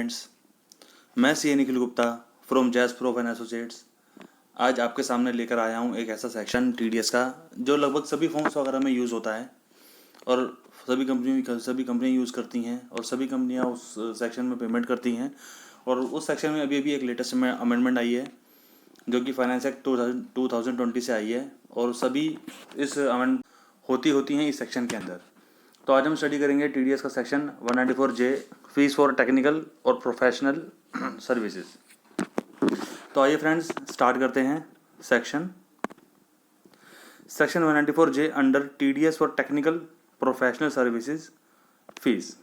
Friends, मैं सी Nikhil Gupta from जैस pro and associates. आज आपके सामने लेकर आया हूँ एक ऐसा सेक्शन टीडीएस का जो लगभग सभी फॉर्म्स वगैरह में यूज़ होता है और सभी कंपनियाँ यूज़ करती हैं और सभी कंपनियाँ उस सेक्शन में पेमेंट करती हैं। और उस सेक्शन में अभी एक लेटेस्ट अमेंडमेंट आई है जो कि फाइनेंस एक्ट 2020 से आई है और सभी इस अमेंड होती हैं इस सेक्शन के अंदर। तो आज हम स्टडी करेंगे टीडीएस का section 194J, fees for technical और प्रोफेशनल सर्विसेज। तो आइए फ्रेंड्स स्टार्ट करते हैं section 194J under TDS for technical professional services fees.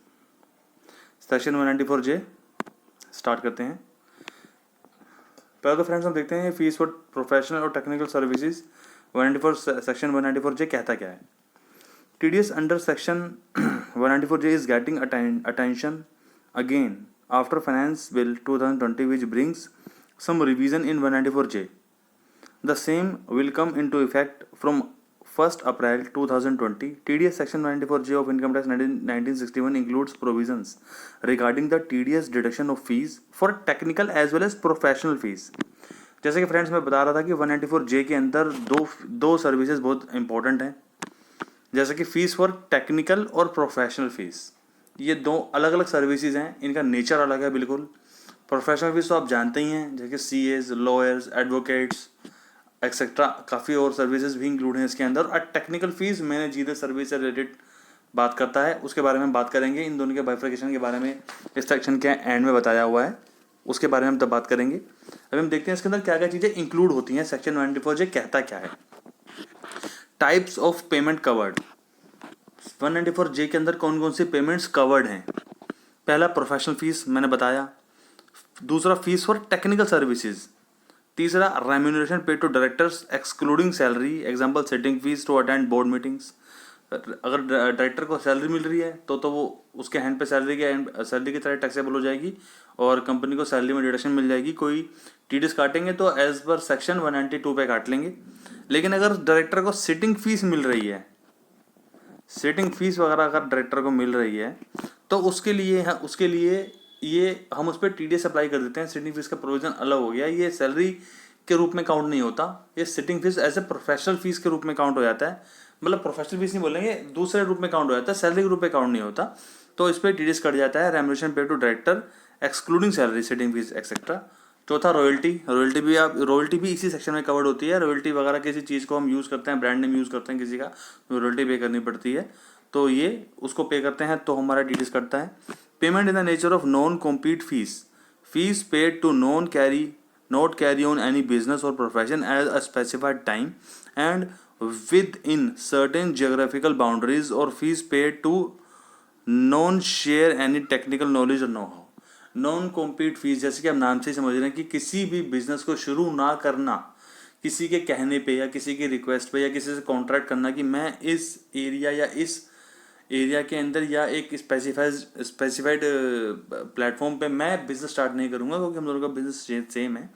Section 194J start करते हैं। पहले तो फ्रेंड्स हम देखते हैं फीस फॉर प्रोफेशनल और टेक्निकल सर्विसेज 194 सेक्शन 194J कहता क्या है। TDS under section 194J is getting attention again after Finance Bill 2020, which brings some revision in 194J. The same will come into effect from 1st April 2020. TDS section 194J of Income Tax 1961 includes provisions regarding the TDS deduction of fees for technical as well as professional fees. जैसे कि friends मैं बता रहा था कि 194J के अंदर दो सर्विसेज बहुत इंपॉर्टेंट हैं, जैसे कि फ़ीस फॉर टेक्निकल और प्रोफेशनल फ़ीस। ये दो अलग अलग सर्विसेज हैं, इनका नेचर अलग है बिल्कुल। प्रोफेशनल फ़ीस तो आप जानते ही हैं, जैसे सीएज, लॉयर्स, एडवोकेट्स एक्सेट्रा, काफ़ी और सर्विसेज भी इंक्लूड हैं इसके अंदर। और टेक्निकल फ़ीस मैनेजर सर्विस से रिलेटेड बात करता है, उसके बारे में बात करेंगे। इन दोनों के बाइफर्केशन के बारे में इस सेक्शन के एंड में बताया हुआ है, उसके बारे में हम तब बात करेंगे। अभी हम देखते हैं इसके अंदर क्या क्या चीज़ें इंक्लूड होती हैं। सेक्शन 194J कहता क्या है। Types of payment covered. 194J के अंदर कौन कौन सी पेमेंट्स कवर्ड हैं। पहला प्रोफेशनल फीस मैंने बताया, दूसरा फीस फॉर टेक्निकल सर्विसेज, तीसरा remuneration paid to directors excluding salary, example sitting fees to attend board meetings. अगर डायरेक्टर को सैलरी मिल रही है तो वो उसके हैंड पे सैलरी की तरह टैक्सेबल हो जाएगी और कंपनी को सैलरी में डिडक्शन मिल जाएगी। कोई टीडीएस काटेंगे तो एज पर सेक्शन 192 पे काट लेंगे। लेकिन अगर डायरेक्टर को सिटिंग फीस मिल रही है, सिटिंग फीस वगैरह अगर डायरेक्टर को मिल रही है तो उसके लिए ये हम उस पर टीडीएस अप्लाई कर देते हैं। सिटिंग फीस का प्रोविजन अलग हो गया, ये सैलरी के रूप में काउंट नहीं होता, ये sitting fees as a professional fees के रूप में काउंट हो जाता है। मतलब प्रोफेशनल फीस नहीं बोलेंगे, दूसरे रूप में काउंट हो जाता है, सैलरी के रूप में काउंट नहीं होता, तो इस पर टीडीएस कट जाता है। Remuneration paid to director excluding salary, sitting fees etcetera. चौथा रॉयल्टी भी इसी सेक्शन में कवर्ड होती है। रॉयल्टी वगैरह किसी चीज़ को हम यूज़ करते हैं, ब्रांड नेम यूज़ करते हैं किसी का, तो रॉयल्टी पे करनी पड़ती है, तो ये उसको पे करते हैं तो हमारा टीडीएस कटता है। Payment in the nature of non compete fees paid to not carry on any business और profession as a specified time and within certain geographical boundaries, और fees paid to non share any technical knowledge और know how. Non compete fees, जैसे कि आप नाम से समझ रहे हैं कि किसी भी बिजनेस को शुरू ना करना, किसी के कहने पे या किसी की रिक्वेस्ट पे या किसी से कॉन्ट्रैक्ट करना कि मैं इस एरिया या इस एरिया के अंदर या एक स्पेसिफाइड प्लेटफॉर्म पे मैं बिजनेस स्टार्ट नहीं करूँगा, क्योंकि हम दोनों का बिजनेस सेम है।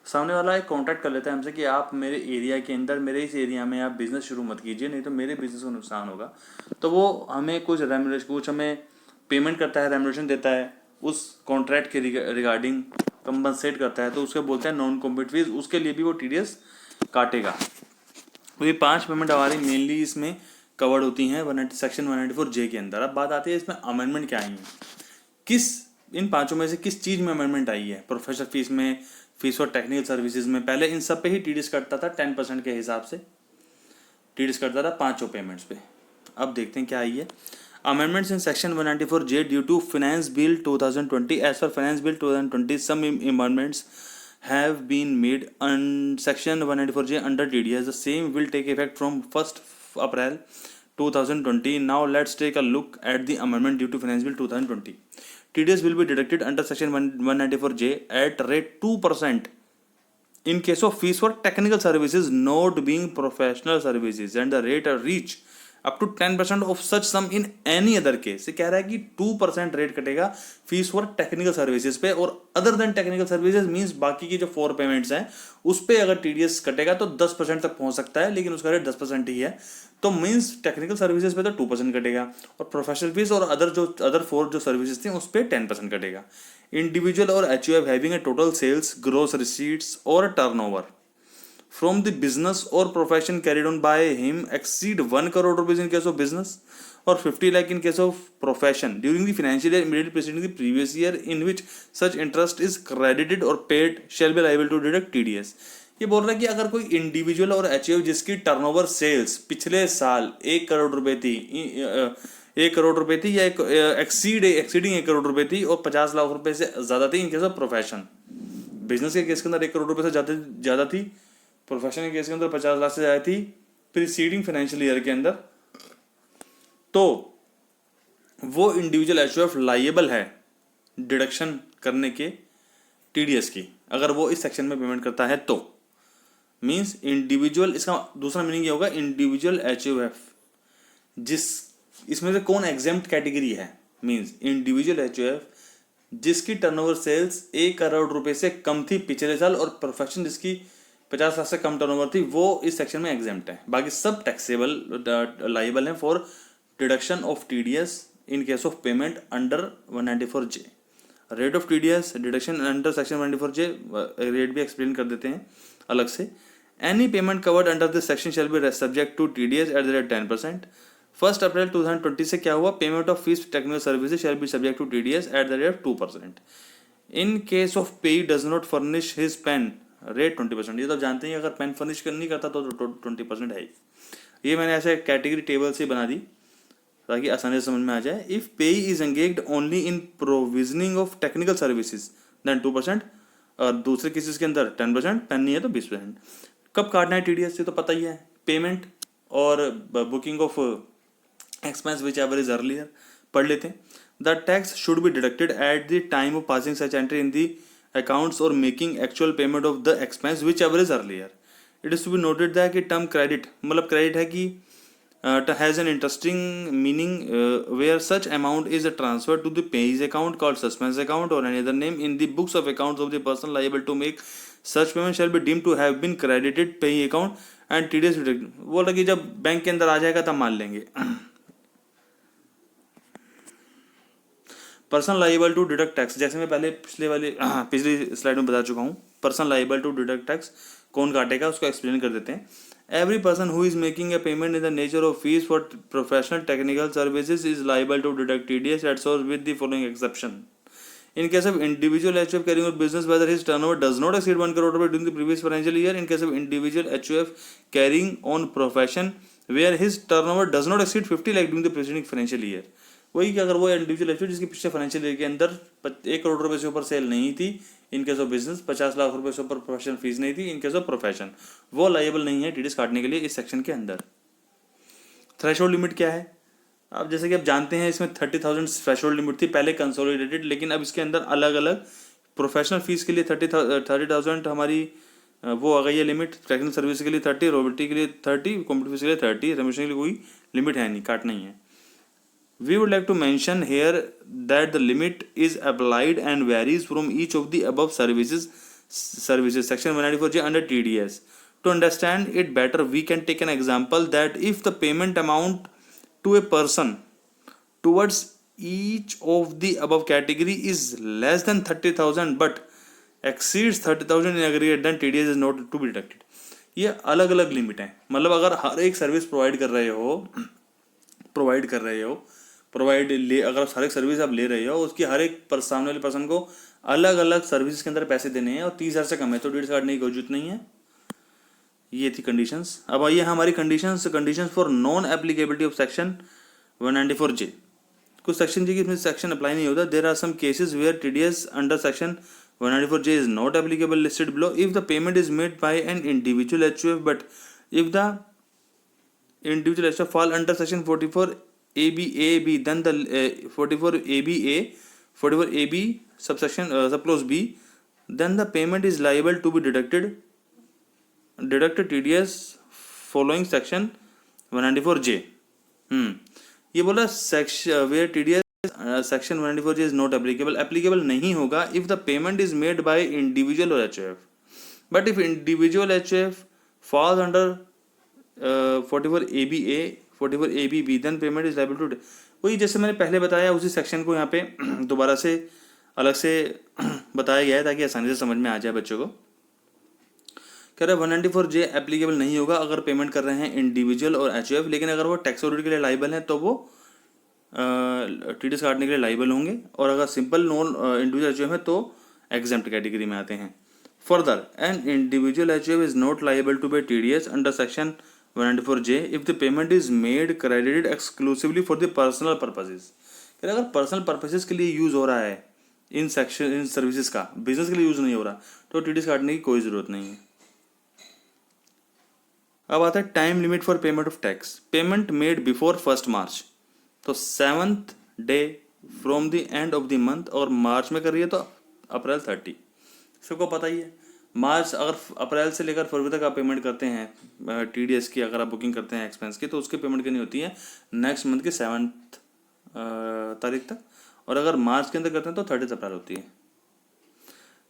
सामने वाला एक कॉन्ट्रैक्ट कर लेता है हमसे कि आप मेरे एरिया के अंदर, मेरे इस एरिया में आप बिज़नेस शुरू मत कीजिए, नहीं तो मेरे बिज़नेस को नुकसान होगा। तो वो हमें कुछ हमें पेमेंट करता है, रेम्यूनरेशन देता है, उस कॉन्ट्रैक्ट के रिगार्डिंग कंपनसेट करता है, तो उसके बोलते हैं नॉन कॉम्पीट फीस। उसके लिए भी वो टीडीएस काटेगा। तो ये 5 पेमेंट हमारी मेनली इसमें कवर्ड होती हैं सेक्शन 194J के अंदर। अब बात आती है इसमें अमेंडमेंट क्या आई है, इन पांचों में से किस चीज़ में अमेंडमेंट आई है। प्रोफेशनल फीस में, फीस और टेक्निकल सर्विसेज में पहले इन सब पे ही टीडीएस कटता था, 10% के हिसाब से टीडीएस कटता था पांचों पेमेंट्स पे। अब देखते हैं क्या आई है। Amendments in section 194J due to finance bill 2020। As per finance bill 2020 some amendments have been made on section 194J under TDS. The same will take effect from 1st April 2020. Now let's take a look at the amendment due to Finance Bill 2020. TDS will be deducted under section 194J at rate 2% in case of fees for technical services not being professional services, and the rate reach up to 10% of such sum in any other case. कह रहा है कि 2% rate कटेगा fees for technical services पे, और other than technical services means बाकी की जो 4 पेमेंट्स हैं उस पे अगर टीडीएस कटेगा तो 10% तक पहुंच सकता है, लेकिन उसका रेट 10% ही है। तो मींस टेक्निकल सर्विसेज पे तो 2% कटेगा और प्रोफेशनल फीस और अदर 4 जो सर्विसेज थी उस पर 10% कटेगा। इंडिविजुअल और HUF having a total sales, gross receipts और turnover from the business or profession carried on by him exceed 1 crore rupees in case of business or 50 lakh in case of profession during the financial year immediately preceding the previous year in which such interest is credited or paid shall be liable to deduct TDS। ये बोल रहा है कि अगर कोई individual और HUF जिसकी turnover sales पिछले साल 1 करोड़ रुपए थी, 1 करोड़ रुपए थी या एक्सीडिंग 1 करोड़ रुपए थी और 50 लाख रुपए से ज्यादा थी इन केस ऑफ प्रोफेशन। बिजनेस के केस के अंदर 1 करोड़ रुपए से ज्यादा थी, प्रोफेशन के केस के अंदर 50 लाख से ज्यादा थी प्रीसीडिंग फाइनेंशियल ईयर के अंदर, तो वो इंडिविजुअल HUF लायबल है डिडक्शन करने के TDS की, अगर वो इस सेक्शन में पेमेंट करता है तो। मींस इंडिविजुअल, इसका दूसरा मीनिंग ये होगा इंडिविजुअल HUF जिस इसमें से कौन एग्जेम्प्ट कैटेगरी है, मींस इंडिविजुअल HUF जिसकी टर्नओवर सेल्स 1 करोड़ रुपए से कम थी पिछले साल और प्रोफेशन जिसकी 50 लाख से कम टर्नओवर थी, वो इस सेक्शन में एग्जेम्प्ट है। बाकी सब टैक्सेबल लायबल हैं for deduction of TDS in case of payment under 194J। Rate of TDS deduction under section 194J rate भी एक्सप्लेन कर देते हैं अलग से। Any payment covered under this section shall be subject to TDS at the rate 10%। 1 April 2020 से क्या हुआ, payment of fees technical services shall be subject to TDS at the rate 2%। In case of पे does not furnish his PAN rate 20%। ये तो जानते हैं अगर pen furnish नहीं करता तो 20% है। ये मैंने ऐसे कैटेगरी टेबल से बना दी ताकि आसानी से समझ में आ जाए। If payee is engaged only in provisioning of technical services then 2%, और दूसरे केसेस के अंदर 10%, पेन नहीं है तो 20%। कब काटना है TDS से तो पता ही है, पेमेंट और booking of expense which ever is earlier. पढ़ लेते हैं। The tax should be deducted at the time of passing such entry in the accounts or making actual payment of the expense whichever is earlier। It is to be noted that कि term credit मतलब credit है कि has an interesting meaning where such amount is transferred to the payee account called suspense account or any other name in the books of accounts of the person liable to make such payment shall be deemed to have been credited payee account and TDS deducted। बोल रहा कि जब bank के अंदर आ जाएगा तब मान लेंगे। Person liable to deduct tax, जैसे मैं पहले पिछली स्लाइड में बता चुका हूँ, person liable to deduct tax कौन काटेगा उसको एक्सप्लेन कर देते हैं। Every person who is making a payment in the nature of fees for professional technical services is liable to deduct TDS at source with the following exception. In case of individual HUF carrying out business whether his turnover does not exceed 1 crore rupees during the previous financial year, in case of individual HUF carrying on profession where his turnover does not exceed 50 lakh during the preceding financial year। वही कि अगर वो individual HUF जिसकी पिछले financial year के अंदर 1 करोड़ रुपए से ऊपर सेल नहीं थी इन केस ऑफ बिजनेस, 50 लाख रुपए से ऊपर प्रोफेशनल फीस नहीं थी इन केस ऑफ प्रोफेशन, वो लायबल नहीं है TDS काटने के लिए इस सेक्शन के अंदर। थ्रेशोल्ड लिमिट क्या है, अब जैसे कि आप जानते हैं इसमें 30,000 थ्रेशोल्ड लिमिट थी पहले कंसोलिडेटेड, लेकिन अब इसके अंदर अलग अलग प्रोफेशनल फीस के लिए 30,000 हमारी वो आ गई है लिमिट, टेक्निकल सर्विस के लिए 30, रोबोटिक के लिए 30, कंप्यूटर फीस के लिए 30, रेम्यूनरेशन के लिए कोई लिमिट है नहीं, काटना ही है। We would like to mention here that the limit is applied and varies from each of the above services section 194J under TDS। To understand it better, we can take an example that if the payment amount to a person towards each of the above category is less than 30,000 but exceeds 30,000 in aggregate, then TDS is not to be deducted। ये अलग अलग limit है, मतलब अगर हर एक service provide कर रहे हो अगर हर एक सर्विस आप ले रहे हो उसकी हर एक सामने वाले पर्सन को अलग अलग सर्विस के अंदर पैसे देने हैं और 30,000 से कम है तो TDS काटने की कोई जरूरत नहीं है। ये थी कंडीशंस। अब आइए हमारी conditions for non applicability of section 194J। कुछ सेक्शन जी इसमें सेक्शन अप्लाई नहीं होता। There are some cases where TDS under section 194J is not applicable listed below if the payment is made by an individual HUF but if the individual HUF fall under section 44AB then the 44AB subsection subclause B then the payment is liable to be deducted TDS following section 194J। ये बोला section where TDS section 194J is not applicable नहीं होगा if the payment is made by individual or HUF, but if individual HUF falls under 44AB then payment is liable to। वही जैसे मैंने पहले बताया उसी सेक्शन को यहाँ पे दोबारा से अलग से बताया गया है ताकि आसानी से समझ में आ जाए बच्चों को। कह रहे 194J एप्लीकेबल नहीं होगा अगर पेमेंट कर रहे हैं इंडिविजुअल और एचयूएफ, लेकिन अगर वो टैक्स ऑडिट के लिए लाइबल हैं तो वो टीडीएस काटने के लिए लाइबल होंगे, और अगर सिंपल नॉन इंडिविजुअल एचयूएफ है तो एग्जेम्प्ट कैटेगरी में आते हैं। Further, an individual HUF is not liable to pay TDS under section 194J if the payment is made credited exclusively for the personal purposes. कह रहे अगर पर्सनल पर्पसेस के लिए यूज हो रहा है इन सर्विसेज का, बिजनेस के लिए यूज नहीं हो रहा, तो टीडीएस काटने की कोई जरूरत नहीं है। अब आता है time limit for payment of tax. Payment made before 1 मार्च, तो 7th day from the end of the month, और मार्च में कर रही है तो अप्रैल 30। सबको पता ही है, मार्च अगर अप्रैल से लेकर फरवरी तक आप पेमेंट करते हैं टीडीएस की, अगर आप बुकिंग करते हैं एक्सपेंस की, तो उसकी पेमेंट करनी होती है नेक्स्ट मंथ की 7th तारीख तक, और अगर मार्च के अंदर करते हैं तो 30 अप्रैल होती है।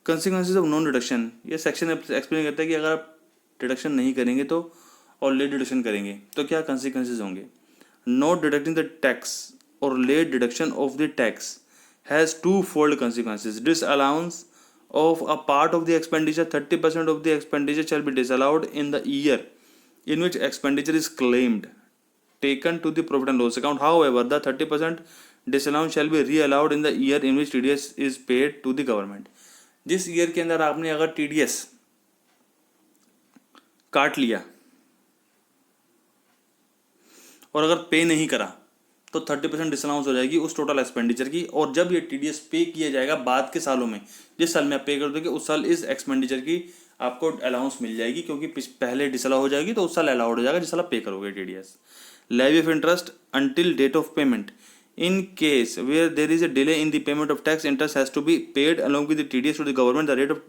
कंसिक्वेंसेज ऑफ नॉन डिडक्शन, ये सेक्शन एक्सप्लेन करता है कि अगर आप डिडक्शन नहीं करेंगे तो और लेट डिडक्शन करेंगे तो क्या कंसिक्वेंसेज होंगे। नॉट डिडक्टिंग द टैक्स और late deduction of the tax has 2-fold consequences. Disallowance of a part of the expenditure, 30% of the expenditure shall be disallowed in the year in which expenditure is claimed, taken to the profit and loss account. However, the 30% disallowance shall be reallowed in the year in which TDS is paid to the government. जिस year के अंदर आपने अगर TDS काट लिया और अगर पे नहीं करा तो 30% डिसअलाउंस हो जाएगी उस टोटल एक्सपेंडिचर की, और जब ये टीडीएस पे किया जाएगा बाद के सालों में, जिस साल में आप पे कर दोगे उस साल इस एक्सपेंडिचर की आपको अलाउंस मिल जाएगी, क्योंकि पहले डिसअलाउ हो जाएगी तो उस साल अलाउड हो जाएगा जिस साल आप पे करोगे TDS. Levy of interest until date of payment, in case where there is a delay in the payment of tax, interest has to be paid along with the TDS to the government. The rate of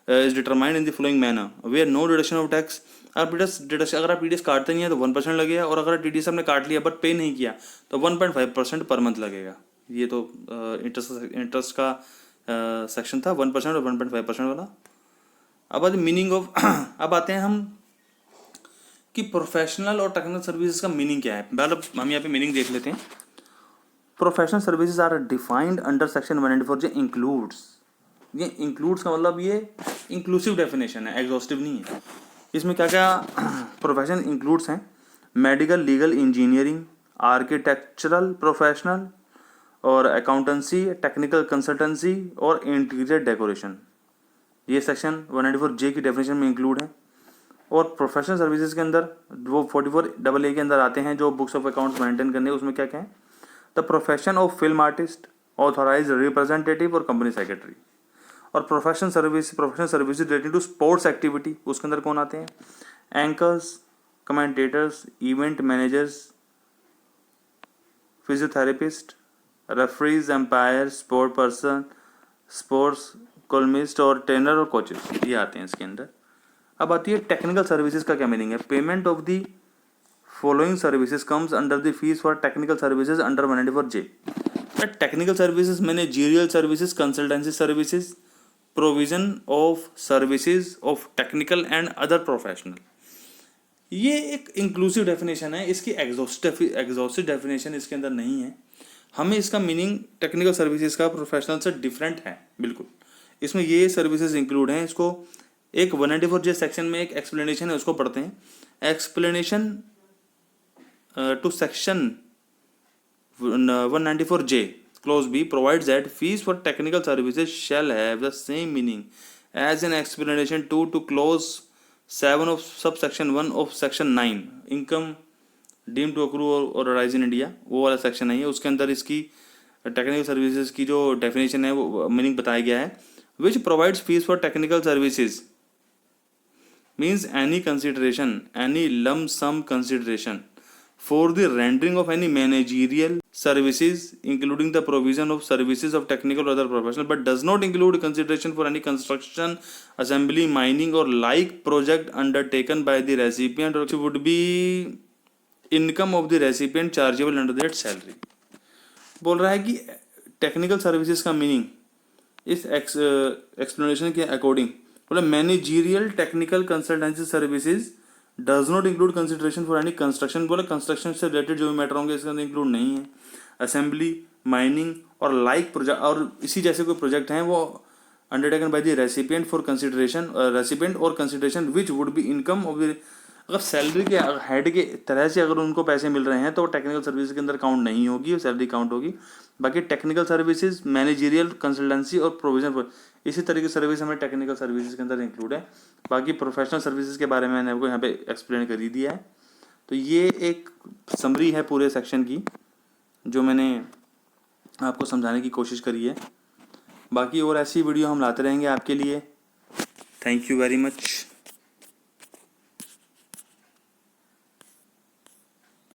is determined in the following manner, where no deduction of tax. अगर आप TDS काटते नहीं है तो 1% लगेगा, और अगर TDS आपने काट लिया बट पे नहीं किया तो 1.5% पर मंथ लगेगा। ये तो इंटरेस्ट का सेक्शन था 1% और 1.5% वाला। अब मीनिंग ऑफ अब आते हैं हम कि प्रोफेशनल और टेक्निकल सर्विसेज का मीनिंग क्या है। मतलब हम यहाँ पे मीनिंग देख लेते हैं। Professional services are defined under section 194J includes. ये इंक्लूड्स का मतलब ये इंक्लूसिव डेफिनेशन है, एग्जॉस्टिव नहीं है। इसमें क्या क्या प्रोफेशन इंक्लूड्स हैं, medical, legal, engineering, architectural professional और अकाउंटेंसी, टेक्निकल कंसल्टेंसी और इंटीरियर डेकोरेशन। ये सेक्शन 194J की डेफिनेशन में इंक्लूड है। और प्रोफेशनल सर्विसेज के अंदर वो 44AA के अंदर आते हैं जो बुक्स ऑफ अकाउंट्स मेंटेन करने, उसमें क्या क्या है, the profession of film artist, authorise representative और कंपनी सेक्रेटरी। और professional service related to sports activity, उसके अंदर कौन आते हैं, anchors, commentators, event managers, physiotherapist, referees, umpire, sport person, sports columnist और ट्रेनर और कोचेस, ये आते हैं इसके अंदर। अब आती है टेक्निकल सर्विसेज का क्या मीनिंग है। Payment of the following services comes under the fees for technical services under 194J। Technical services, managerial services, consultancy services, provision of services of technical and other professional. ये एक inclusive definition है, इसकी exhaustive definition इसके अंदर नहीं है। हमें इसका मीनिंग टेक्निकल सर्विसेज का प्रोफेशनल से डिफरेंट है बिल्कुल। इसमें ये सर्विसेज इंक्लूड हैं। इसको एक 194J सेक्शन में एक एक्सप्लेनेशन है, उसको पढ़ते हैं। Explanation to section 194J clause B provides that fees for technical services shall have the same meaning as an explanation to clause 7 of subsection 1 of section 9 income deemed to accrue or arise in India। वो वाला section नहीं है, उसके अंदर इसकी technical services की जो definition है वो मीनिंग बताया गया है। which provides fees for technical services means any consideration, any lump sum consideration for the rendering of any managerial services including the provision of services of technical or other professional, but does not include consideration for any construction, assembly, mining or like project undertaken by the recipient, or which would be income of the recipient chargeable under that salary। बोल रहा है कि technical services का meaning इस explanation के according बोला managerial technical consultancy services does not include consideration for any construction. बोला construction से रिलेटेड जो भी मैटर होंगे इसके अंदर इंक्लूड नहीं है। असेंबली, माइनिंग और लाइक प्रोजेक्ट और इसी जैसे कोई प्रोजेक्ट हैं वो undertaken by the recipient for consideration recipient और consideration which would be income of the, अगर सैलरी के हेड के तरह से अगर उनको पैसे मिल रहे हैं तो टेक्निकल सर्विस के अंदर काउंट नहीं होगी, सैलरी काउंट होगी। बाकी टेक्निकल सर्विसेज, मैनेजरियल, कंसल्टेंसी और प्रोविजन, इसी तरह की सर्विस हमें टेक्निकल सर्विसेज के अंदर इंक्लूड है। बाकी प्रोफेशनल सर्विसेज के बारे में मैंने आपको यहाँ पे एक्सप्लेन कर ही दिया है। तो ये एक समरी है पूरे सेक्शन की जो मैंने आपको समझाने की कोशिश करी है। बाकी और ऐसी वीडियो हम लाते रहेंगे आपके लिए। Thank you very much.